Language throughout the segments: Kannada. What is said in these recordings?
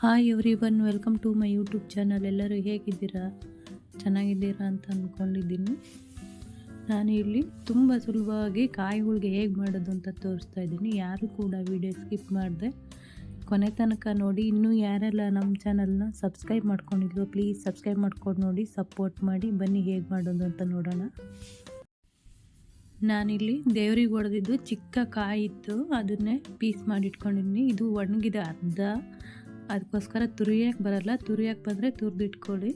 Hi everyone, welcome to my YouTube channel. ಎಲ್ಲರೂ ಹೇಗಿದ್ದೀರಾ? ಚೆನ್ನಾಗಿದ್ದೀರಾ ಅಂತ ಅಂದ್ಕೊಂಡಿದ್ದೀನಿ. ನಾನು ಇಲ್ಲಿ ತುಂಬ ಸುಲಭವಾಗಿ ಕಾಯಿ ಹೋಳಿಗೆ ಹೇಗೆ ಮಾಡೋದು ಅಂತ ತೋರಿಸ್ತಾ ಇದ್ದೀನಿ. ಯಾರು ಕೂಡ ವಿಡಿಯೋ ಸ್ಕಿಪ್ ಮಾಡಿದೆ ಕೊನೆ ತನಕ ನೋಡಿ. ಇನ್ನೂ ಯಾರೆಲ್ಲ ನಮ್ಮ ಚಾನಲ್ನ ಸಬ್ಸ್ಕ್ರೈಬ್ ಮಾಡ್ಕೊಂಡಿದ್ಲು ಪ್ಲೀಸ್ ಸಬ್ಸ್ಕ್ರೈಬ್ ಮಾಡ್ಕೊಂಡು ನೋಡಿ, ಸಪೋರ್ಟ್ ಮಾಡಿ. ಬನ್ನಿ ಹೇಗೆ ಮಾಡೋದು ಅಂತ ನೋಡೋಣ. ನಾನಿಲ್ಲಿ ದೇವ್ರಿಗೆ ಹೊಡೆದಿದ್ದು ಚಿಕ್ಕ ಕಾಯಿ ಇತ್ತು, ಅದನ್ನೇ ಪೀಸ್ ಮಾಡಿಟ್ಕೊಂಡಿದ್ದೀನಿ. ಇದು ಒಣಗಿದೆ ಅರ್ಧ, ಅದಕ್ಕೋಸ್ಕರ ತುರಿಯೋಕ್ಕೆ ಬರಲ್ಲ. ತುರಿಯೋಕ್ಕೆ ಬಂದರೆ ತುರಿದಿಟ್ಕೊಳ್ಳಿ.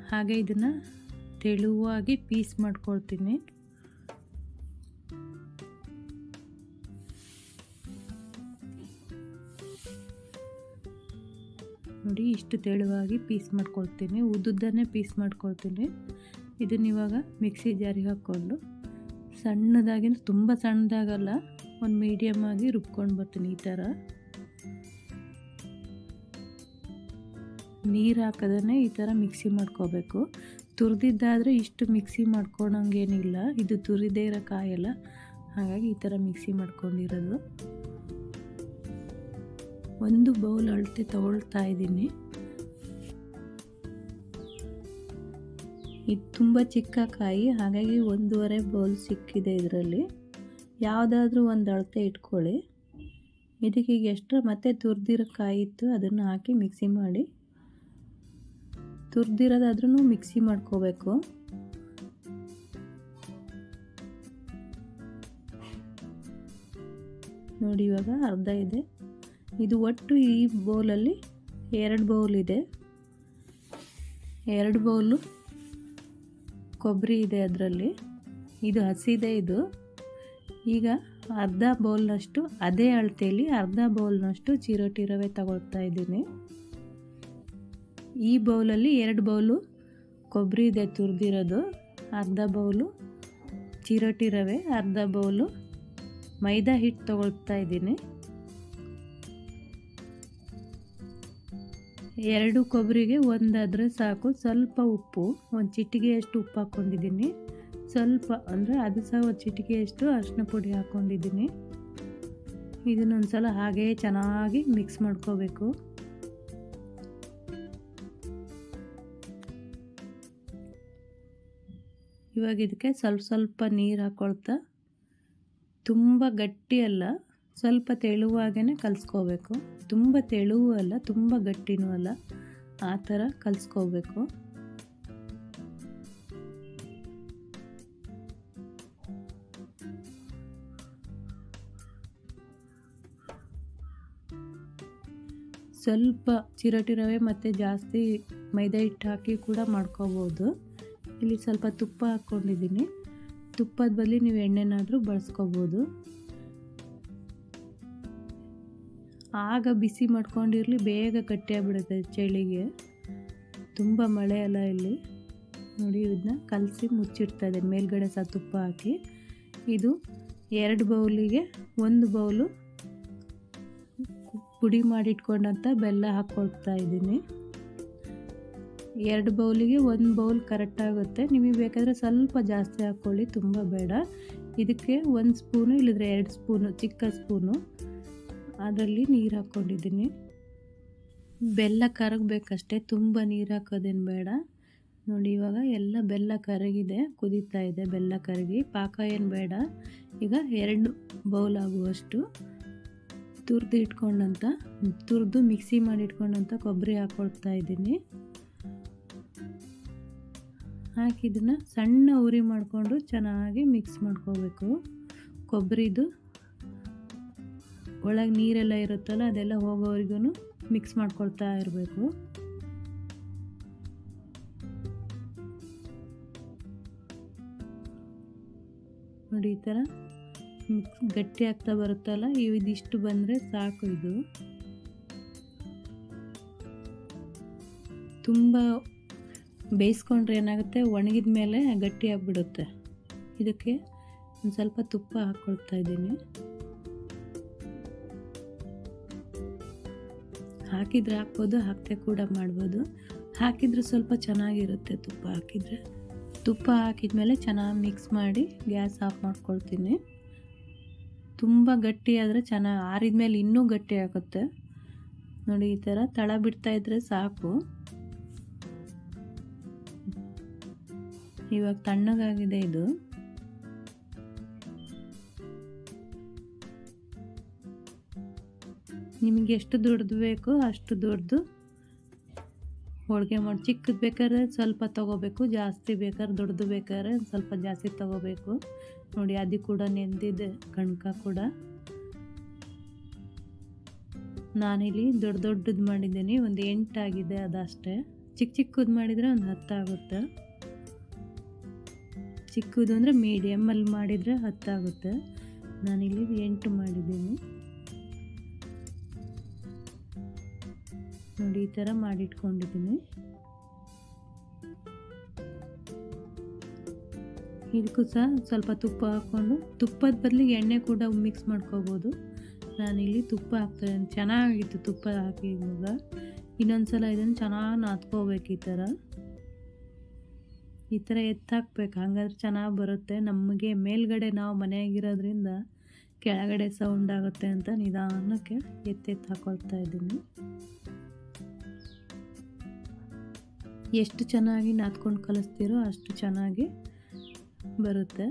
ಹಾಗೆ ಇದನ್ನು ತೆಳುವಾಗಿ ಪೀಸ್ ಮಾಡ್ಕೊಳ್ತೀನಿ. ನೋಡಿ, ಇಷ್ಟು ತೆಳುವಾಗಿ ಪೀಸ್ ಮಾಡ್ಕೊಳ್ತೀನಿ. ಉದ್ದುದ್ದನ್ನೇ ಪೀಸ್ ಮಾಡ್ಕೊಳ್ತೀನಿ. ಇದನ್ನ ಇವಾಗ ಮಿಕ್ಸಿ ಜಾರಿಗೆ ಹಾಕ್ಕೊಂಡು ಸಣ್ಣದಾಗಿ, ತುಂಬ ಸಣ್ಣದಾಗಲ್ಲ, ಒಂದು ಮೀಡಿಯಮ್ ಆಗಿ ರುಬ್ಕೊಂಡು ಬರ್ತೀನಿ. ಈ ಥರ ನೀರು ಹಾಕೋದನ್ನೇ ಈ ಥರ ಮಿಕ್ಸಿ ಮಾಡ್ಕೋಬೇಕು. ತುರಿದಿದ್ದಾದರೆ ಇಷ್ಟು ಮಿಕ್ಸಿ ಮಾಡ್ಕೊಳಂಗೇನಿಲ್ಲ, ಇದು ತುರಿದೇ ಇರೋ ಕಾಯಲ್ಲ, ಹಾಗಾಗಿ ಈ ಥರ ಮಿಕ್ಸಿ ಮಾಡ್ಕೊಂಡಿರೋದು. ಒಂದು ಬೌಲ್ ಅಳತೆ ತಗೊಳ್ತಾ ಇದ್ದೀನಿ. ಇದು ತುಂಬ ಚಿಕ್ಕ ಕಾಯಿ, ಹಾಗಾಗಿ 1.5 ಬೌಲ್ ಸಿಕ್ಕಿದೆ. ಇದರಲ್ಲಿ ಯಾವುದಾದ್ರೂ ಒಂದು ಅಳತೆ ಇಟ್ಕೊಳ್ಳಿ. ಇದಕ್ಕೆ ಈಗ ಎಕ್ಸ್ಟ್ರಾ ಮತ್ತೆ ತುರಿದಿರೋ ಕಾಯಿ ಇತ್ತು, ಅದನ್ನು ಹಾಕಿ ಮಿಕ್ಸಿ ಮಾಡಿ. ತುರಿದಿರೋದಾದ್ರೂ ಮಿಕ್ಸಿ ಮಾಡ್ಕೋಬೇಕು. ನೋಡಿ, ಇವಾಗ ಅರ್ಧ ಇದೆ. ಇದು ಒಟ್ಟು ಈ ಬೌಲಲ್ಲಿ 2 ಬೌಲ್ ಇದೆ. 2 ಬೌಲು ಕೊಬ್ಬರಿ ಇದೆ ಅದರಲ್ಲಿ. ಇದು ಹಸಿದೆ. ಇದು ಈಗ ಅರ್ಧ ಬೌಲ್ನಷ್ಟು, ಅದೇ ಅಳತೆಯಲ್ಲಿ ಅರ್ಧ ಬೌಲ್ನಷ್ಟು ಚಿರೋಟಿ ರವೆ ತಗೊಳ್ತಾ ಇದ್ದೀನಿ. ಈ ಬೌಲಲ್ಲಿ 2 ಬೌಲು ಕೊಬ್ಬರಿ ಇದೆ ತುರಿದಿರೋದು, ಅರ್ಧ ಬೌಲು ಚಿರೋಟಿ ರವೆ, ಅರ್ಧ ಬೌಲು ಮೈದಾ ಹಿಟ್ಟು ತಗೊಳ್ತಾ ಇದ್ದೀನಿ. 2 ಕೊಬ್ಬರಿಗೆ ಒಂದಾದರೆ ಸಾಕು. ಸ್ವಲ್ಪ ಉಪ್ಪು, ಒಂದು ಚಿಟಿಕೆಯಷ್ಟು ಉಪ್ಪು ಹಾಕ್ಕೊಂಡಿದ್ದೀನಿ. ಸ್ವಲ್ಪ ಅಂದರೆ ಅದು ಸಹ ಒಂದು ಚಿಟಿಕೆಯಷ್ಟು ಅರಿಶಿನ ಪುಡಿ ಹಾಕ್ಕೊಂಡಿದ್ದೀನಿ. ಇದನ್ನೊಂದು ಸಲ ಹಾಗೇ ಚೆನ್ನಾಗಿ ಮಿಕ್ಸ್ ಮಾಡ್ಕೋಬೇಕು. ಇವಾಗ ಇದಕ್ಕೆ ಸ್ವಲ್ಪ ನೀರು ಹಾಕ್ಕೊಳ್ತಾ, ತುಂಬ ಗಟ್ಟಿ ಅಲ್ಲ, ಸ್ವಲ್ಪ ತೆಳುವಾಗೇ ಕಲಿಸ್ಕೋಬೇಕು. ತುಂಬ ತೆಳುವೂ ಅಲ್ಲ, ತುಂಬ ಗಟ್ಟಿನೂ ಅಲ್ಲ, ಆ ಥರ ಕಲಿಸ್ಕೋಬೇಕು. ಸ್ವಲ್ಪ ಚಿರೋಟಿ ರವೆ ಮತ್ತು ಜಾಸ್ತಿ ಮೈದಾ ಹಿಟ್ಟು ಹಾಕಿ ಕೂಡ ಮಾಡ್ಕೋಬೋದು. ಇಲ್ಲಿ ಸ್ವಲ್ಪ ತುಪ್ಪ ಹಾಕ್ಕೊಂಡಿದ್ದೀನಿ. ತುಪ್ಪದ ಬದಲು ನೀವು ಎಣ್ಣೆನಾದರೂ ಬಳಸ್ಕೋಬೋದು. ಆಗ ಬಿಸಿ ಮಾಡ್ಕೊಂಡಿರಲಿ, ಬೇಗ ಗಟ್ಟಿಯಾಗ್ಬಿಡುತ್ತೆ ಚಳಿಗೆ. ತುಂಬ ಮಳೆ ಅಲ್ಲ ಇಲ್ಲಿ. ನೋಡಿ, ಇದನ್ನ ಕಲಸಿ ಮುಚ್ಚಿಡ್ತಾ ಇದೆ ಮೇಲ್ಗಡೆ ಸಹ ತುಪ್ಪ ಹಾಕಿ. ಇದು 2 ಬೌಲಿಗೆ 1 ಬೌಲು ಪುಡಿ ಮಾಡಿಟ್ಕೊಂಡಂಥ ಬೆಲ್ಲ ಹಾಕ್ಕೊಳ್ತಾ ಇದ್ದೀನಿ. 2 ಬೌಲಿಗೆ 1 ಬೌಲ್ ಕರೆಕ್ಟಾಗುತ್ತೆ. ನಿಮಗೆ ಬೇಕಾದರೆ ಸ್ವಲ್ಪ ಜಾಸ್ತಿ ಹಾಕ್ಕೊಳ್ಳಿ, ತುಂಬ ಬೇಡ. ಇದಕ್ಕೆ 1 ಸ್ಪೂನು ಇಲ್ಲದ್ರೆ 2 ಸ್ಪೂನು, ಚಿಕ್ಕ ಸ್ಪೂನು ಅದರಲ್ಲಿ ನೀರು ಹಾಕ್ಕೊಂಡಿದ್ದೀನಿ. ಬೆಲ್ಲ ಕರಗಬೇಕಷ್ಟೇ, ತುಂಬ ನೀರು ಹಾಕೋದೇನು ಬೇಡ. ನೋಡಿ, ಇವಾಗ ಎಲ್ಲ ಬೆಲ್ಲ ಕರಗಿದೆ, ಕುದೀತಾ ಇದೆ. ಬೆಲ್ಲ ಕರಗಿ ಪಾಕ ಏನು ಬೇಡ. ಈಗ 2 ಬೌಲ್ ಆಗುವಷ್ಟು ತುರಿದು ಮಿಕ್ಸಿ ಮಾಡಿ ಇಟ್ಕೊಂಡಂಥ ಕೊಬ್ಬರಿ ಹಾಕ್ಕೊಳ್ತಾ ಇದ್ದೀನಿ. ಹಾಕಿದ್ದನ್ನ ಸಣ್ಣ ಉರಿ ಮಾಡಿಕೊಂಡು ಚೆನ್ನಾಗಿ ಮಿಕ್ಸ್ ಮಾಡ್ಕೋಬೇಕು. ಕೊಬ್ಬರಿದು ಒಳಗೆ ನೀರೆಲ್ಲ ಇರುತ್ತಲ್ಲ, ಅದೆಲ್ಲ ಹೋಗೋವರೆಗೂ ಮಿಕ್ಸ್ ಮಾಡ್ಕೊಳ್ತಾ ಇರಬೇಕು. ನೋಡಿ, ಈ ಥರ ಗಟ್ಟಿ ಆಗ್ತಾ ಬರುತ್ತಲ್ಲ, ಇದಿಷ್ಟು ಬಂದರೆ ಸಾಕು. ಇದು ತುಂಬ ಬೇಯಿಸ್ಕೊಂಡ್ರೆ ಏನಾಗುತ್ತೆ, ಒಣಗಿದ ಮೇಲೆ ಗಟ್ಟಿ ಆಗಿಬಿಡುತ್ತೆ. ಇದಕ್ಕೆ ಒಂದು ಸ್ವಲ್ಪ ತುಪ್ಪ ಹಾಕ್ಕೊಳ್ತಾ ಇದ್ದೀನಿ. ಹಾಕಿದರೆ ಹಾಕ್ಬೋದು, ಹಾಕದೆ ಕೂಡ ಮಾಡ್ಬೋದು. ಹಾಕಿದರೆ ಸ್ವಲ್ಪ ಚೆನ್ನಾಗಿರುತ್ತೆ ತುಪ್ಪ ಹಾಕಿದರೆ. ತುಪ್ಪ ಹಾಕಿದ್ಮೇಲೆ ಚೆನ್ನಾಗಿ ಮಿಕ್ಸ್ ಮಾಡಿ ಗ್ಯಾಸ್ ಆಫ್ ಮಾಡ್ಕೊಳ್ತೀನಿ. ತುಂಬ ಗಟ್ಟಿ ಆದರೆ ಚೆನ್ನಾಗಿ ಆರಿದ ಮೇಲೆ ಇನ್ನೂ ಗಟ್ಟಿ ಆಗುತ್ತೆ. ನೋಡಿ ಈ ಥರ ತಳ ಬಿಡ್ತಾ ಇದ್ರೆ ಸಾಕು. ಇವಾಗ ತಣ್ಣಗಾಗಿದೆ ಇದು. ನಿಮಗೆ ಎಷ್ಟು ದೊಡ್ಡದು ಬೇಕೋ ಅಷ್ಟು ದೊಡ್ಡದು ಹೋಳಿಗೆ ಮಾಡಿ. ಚಿಕ್ಕದು ಬೇಕಾದ್ರೆ ಸ್ವಲ್ಪ ತೊಗೋಬೇಕು, ಜಾಸ್ತಿ ಬೇಕಾದ್ರೆ ದೊಡ್ಡದು ಬೇಕಾದ್ರೆ ಸ್ವಲ್ಪ ಜಾಸ್ತಿ ತೊಗೋಬೇಕು. ನೋಡಿ ಅದು ಕೂಡ ನೆಂದಿದೆ, ಕಣ್ಕ ಕೂಡ. ನಾನಿಲ್ಲಿ ದೊಡ್ಡದು ಮಾಡಿದ್ದೀನಿ, ಒಂದು 8 ಆಗಿದೆ ಅದಷ್ಟೇ. ಚಿಕ್ಕದು ಮಾಡಿದರೆ ಒಂದು 10 ಆಗುತ್ತೆ. ಚಿಕ್ಕದು ಅಂದರೆ ಮೀಡಿಯಮಲ್ಲಿ ಮಾಡಿದರೆ 10 ಆಗುತ್ತೆ. ನಾನಿಲ್ಲಿ 8 ಮಾಡಿದ್ದೀನಿ. ನೋಡಿ ಈ ಥರ ಮಾಡಿಟ್ಕೊಂಡಿದ್ದೀನಿ. ಇದಕ್ಕೂ ಸಹ ಸ್ವಲ್ಪ ತುಪ್ಪ ಹಾಕ್ಕೊಂಡು, ತುಪ್ಪದ ಬದಲಿಗೆ ಎಣ್ಣೆ ಕೂಡ ಮಿಕ್ಸ್ ಮಾಡ್ಕೋಬೋದು. ನಾನಿಲ್ಲಿ ತುಪ್ಪ ಹಾಕ್ತಾಯಿದ್ದೀನಿ. ಚೆನ್ನಾಗಿತ್ತು ತುಪ್ಪ ಹಾಕಿ. ಇವಾಗ ಇನ್ನೊಂದು ಸಲ ಇದನ್ನು ಚೆನ್ನಾಗಿ ನಾದ್ಕೋಬೇಕು. ಈ ಥರ ಎತ್ತಾಕ್ಬೇಕು, ಹಂಗಾದ್ರೆ ಚೆನ್ನಾಗಿ ಬರುತ್ತೆ. ನಮಗೆ ಮೇಲ್ಗಡೆ ನಾವು ಮನೆಯಾಗಿರೋದ್ರಿಂದ ಕೆಳಗಡೆ ಸೌಂಡ್ ಆಗುತ್ತೆ ಅಂತ ನಿಧಾನಕ್ಕೆ ಎತ್ತೆತ್ತು ಹಾಕೊಳ್ತಾ ಇದ್ದೀನಿ. ಎಷ್ಟು ಚೆನ್ನಾಗಿ ನಾದ್ಕೊಂಡು ಕಲಿಸ್ತೀರೋ ಅಷ್ಟು ಚೆನ್ನಾಗಿ ಬರುತ್ತೆ.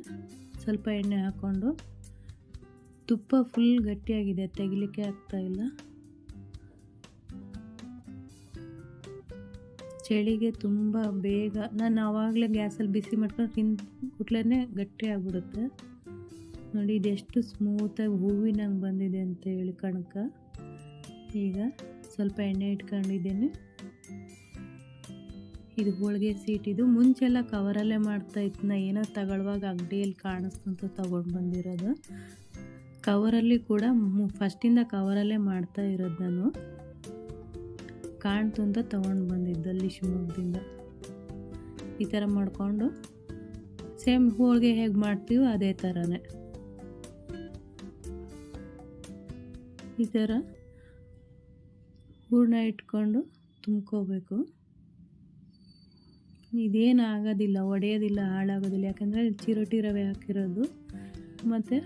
ಸ್ವಲ್ಪ ಎಣ್ಣೆ ಹಾಕ್ಕೊಂಡು, ತುಪ್ಪ ಫುಲ್ ಗಟ್ಟಿಯಾಗಿದೆ, ತೆಗಿಲಿಕ್ಕೆ ಆಗ್ತಾಯಿಲ್ಲ. ಚಳಿಗೆ ತುಂಬ ಬೇಗ ನಾನು ಆವಾಗಲೇ ಗ್ಯಾಸಲ್ಲಿ ಬಿಸಿ ಮಾಡ್ಕೊಂಡು ತಿಂದ್ಬಿಟ್ಲೇ ಗಟ್ಟಿ ಆಗಿಬಿಡುತ್ತೆ. ನೋಡಿ ಇದೆಷ್ಟು ಸ್ಮೂತಾಗಿ ಹೂವಿನಂಗೆ ಬಂದಿದೆ ಅಂತ ಹೇಳಿ ಕಣಕ. ಈಗ ಸ್ವಲ್ಪ ಎಣ್ಣೆ ಇಟ್ಕೊಂಡಿದ್ದೀನಿ. ಇದು ಹೋಳಿಗೆ ಸೀಟ್. ಇದು ಮುಂಚೆಲ್ಲ ಕವರಲ್ಲೇ ಮಾಡ್ತಾಯಿತ್ತು. ನಾ ಏನೋ ತಗೊಳ್ಳುವಾಗ ಅಂಗಡಿಯಲ್ಲಿ ಕಾಣಿಸ್ತಂತ ತೊಗೊಂಡು ಬಂದಿರೋದು. ಕವರಲ್ಲಿ ಕೂಡ ಫಸ್ಟಿಂದ ಕವರಲ್ಲೇ ಮಾಡ್ತಾ ಇರೋದು ನಾನು. ಕಾಣ್ತು ಅಂತ ತೊಗೊಂಡು ಬಂದಿದ್ದಲ್ಲಿ ಶಿವಮೊಗ್ಗದಿಂದ. ಈ ಥರ ಮಾಡಿಕೊಂಡು ಸೇಮ್ ಹೋಳಿಗೆ ಹೇಗೆ ಮಾಡ್ತೀವೋ ಅದೇ ಥರನೇ ಈ ಥರ ಹೂರಣ ಇಟ್ಕೊಂಡು ತುಂಬ್ಕೋಬೇಕು. ಇದೇನು ಆಗೋದಿಲ್ಲ, ಒಡೆಯೋದಿಲ್ಲ, ಹಾಳಾಗೋದಿಲ್ಲ. ಯಾಕಂದರೆ ಚಿರೋಟಿ ರವೆ ಹಾಕಿರೋದು ಮತ್ತು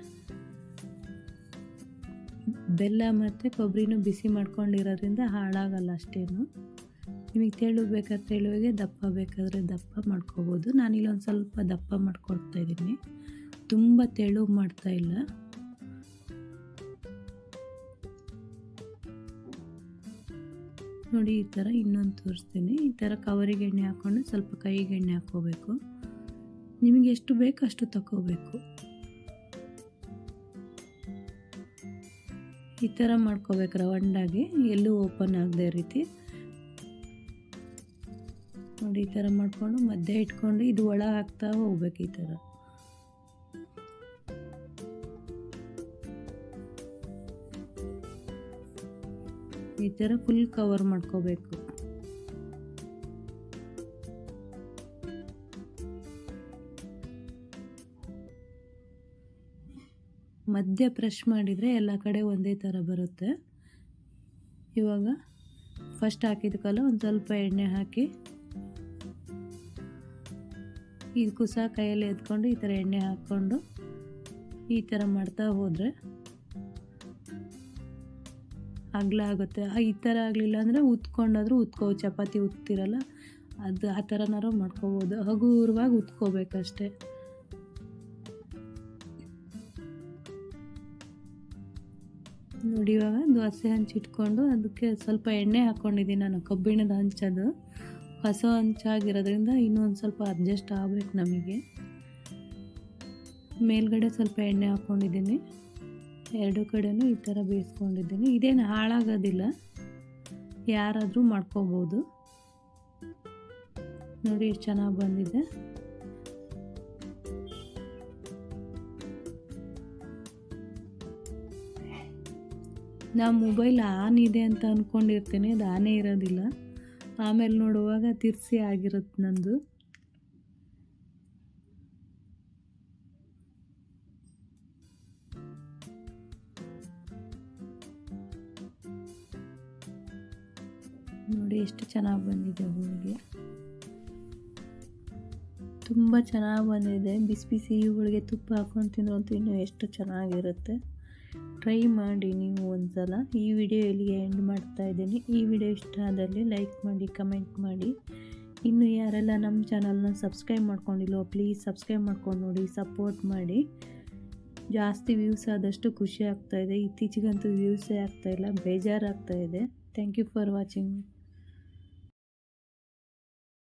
ಬೆಲ್ಲ ಮತ್ತು ಕೊಬ್ಬರಿನೂ ಬಿಸಿ ಮಾಡ್ಕೊಂಡಿರೋದ್ರಿಂದ ಹಾಳಾಗಲ್ಲ ಅಷ್ಟೇನು. ನಿಮಗೆ ತೆಳು ಬೇಕಾದ್ರೆ ತೆಳುವಿಗೆ, ದಪ್ಪ ಬೇಕಾದರೆ ದಪ್ಪ ಮಾಡ್ಕೋಬೋದು. ನಾನಿಲ್ಲೊಂದು ಸ್ವಲ್ಪ ದಪ್ಪ ಮಾಡ್ಕೊಳ್ತಾಯಿದ್ದೀನಿ, ತುಂಬ ತೆಳು ಮಾಡ್ತಾಯಿಲ್ಲ. ನೋಡಿ ಈ ಥರ ಇನ್ನೊಂದು ತೋರಿಸ್ತೀನಿ. ಈ ಥರ ಕವರಿಗೆ ಎಣ್ಣೆ ಹಾಕ್ಕೊಂಡು ಸ್ವಲ್ಪ ಕೈಗೆ ಎಣ್ಣೆ ಹಾಕ್ಕೋಬೇಕು. ನಿಮಗೆ ಎಷ್ಟು ಬೇಕು ಅಷ್ಟು ತಗೋಬೇಕು. ಈ ಥರ ಮಾಡ್ಕೋಬೇಕು ರವಂಡಾಗಿ, ಎಲ್ಲೂ ಓಪನ್ ಆಗದೆ ರೀತಿ. ನೋಡಿ ಈ ಥರ ಮಾಡಿಕೊಂಡು ಮಧ್ಯೆ ಇಟ್ಕೊಂಡು ಇದು ಒಳ ಹಾಕ್ತಾ ಹೋಗ್ಬೇಕು. ಈ ಥರ ಫುಲ್ ಕವರ್ ಮಾಡ್ಕೋಬೇಕು. ಮಧ್ಯ ಪ್ರೆಸ್ ಮಾಡಿದರೆ ಎಲ್ಲ ಕಡೆ ಒಂದೇ ಥರ ಬರುತ್ತೆ. ಇವಾಗ ಫಸ್ಟ್ ಹಾಕಿದಕ್ಕಲ್ಲ ಒಂದು ಸ್ವಲ್ಪ ಎಣ್ಣೆ ಹಾಕಿ ಇದಕ್ಕೂ ಸಹ ಕೈಯಲ್ಲಿ ಎತ್ಕೊಂಡು ಈ ಥರ ಎಣ್ಣೆ ಹಾಕ್ಕೊಂಡು ಈ ಥರ ಮಾಡ್ತಾ ಹೋದರೆ ಅಗಲ ಆಗುತ್ತೆ. ಈ ಥರ ಆಗಲಿಲ್ಲ ಅಂದರೆ ಉತ್ಕೊಂಡಾದರೂ ಚಪಾತಿ ಉತ್ತಿರಲ್ಲ ಅದು, ಆ ಥರನಾರು ಮಾಡ್ಕೋಬೋದು. ಹಗುರವಾಗಿ ಉತ್ಕೋಬೇಕಷ್ಟೆ. ನೋಡಿ ಇವಾಗ ದೋಸೆ ಹಂಚಿಟ್ಕೊಂಡು ಅದಕ್ಕೆ ಸ್ವಲ್ಪ ಎಣ್ಣೆ ಹಾಕ್ಕೊಂಡಿದ್ದೀನಿ ನಾನು. ಕಬ್ಬಿಣದ ಹಂಚದು ಹೊಸ ಹಂಚಾಗಿರೋದ್ರಿಂದ ಇನ್ನೊಂದು ಸ್ವಲ್ಪ ಅಡ್ಜಸ್ಟ್ ಆಗಬೇಕು ನಮಗೆ. ಮೇಲ್ಗಡೆ ಸ್ವಲ್ಪ ಎಣ್ಣೆ ಹಾಕ್ಕೊಂಡಿದ್ದೀನಿ, ಎರಡು ಕಡೆನೂ ಈ ಥರ ಬೇಯಿಸ್ಕೊಂಡಿದ್ದೀನಿ. ಇದೇನು ಹಾಳಾಗೋದಿಲ್ಲ, ಯಾರಾದರೂ ಮಾಡ್ಕೋಬೋದು. ನೋಡಿ ಎಷ್ಟು ಚೆನ್ನಾಗಿ ಬಂದಿದೆ. ನಾ ಮೊಬೈಲ್ ಆನ್ ಇದೆ ಅಂತ ಅಂದ್ಕೊಂಡಿರ್ತೀನಿ, ಅದು ಆನೇ ಇರೋದಿಲ್ಲ. ಆಮೇಲೆ ನೋಡುವಾಗ ತಿರ್ಸಿ ಆಗಿರುತ್ತೆ ನಂದು. ನೋಡಿ ಎಷ್ಟು ಚೆನ್ನಾಗಿ ಬಂದಿದೆ ಹೋಳಿಗೆ, ತುಂಬ ಚೆನ್ನಾಗಿ ಬಂದಿದೆ. ಬಿಸಿ ಬಿಸಿ ಹೋಳಿಗೆ ತುಪ್ಪ ಹಾಕ್ಕೊಂಡು ತಿಂದ್ರಂತೂ ಇನ್ನೂ ಎಷ್ಟು ಚೆನ್ನಾಗಿರುತ್ತೆ. ಟ್ರೈ ಮಾಡಿ ನೀವು ಒಂದ್ಸಲ. ಈ ವಿಡಿಯೋ ಇಲ್ಲಿಗೆ ಎಂಡ್ ಮಾಡ್ತಾ ಇದ್ದೀನಿ. ಈ ವಿಡಿಯೋ ಇಷ್ಟ ಆದಲ್ಲಿ ಲೈಕ್ ಮಾಡಿ, ಕಮೆಂಟ್ ಮಾಡಿ. ಇನ್ನು ಯಾರೆಲ್ಲ ನಮ್ಮ ಚಾನಲ್ನ ಸಬ್ಸ್ಕ್ರೈಬ್ ಮಾಡ್ಕೊಂಡಿಲ್ಲೋ ಪ್ಲೀಸ್ ಸಬ್ಸ್ಕ್ರೈಬ್ ಮಾಡ್ಕೊಂಡು ನೋಡಿ, ಸಪೋರ್ಟ್ ಮಾಡಿ. ಜಾಸ್ತಿ ವ್ಯೂಸ್ ಆದಷ್ಟು ಖುಷಿ ಆಗ್ತಾಯಿದೆ. ಇತ್ತೀಚೆಗಂತೂ ವ್ಯೂಸೇ ಆಗ್ತಾಯಿಲ್ಲ, ಬೇಜಾರಾಗ್ತಾಯಿದೆ. Thank you for watching.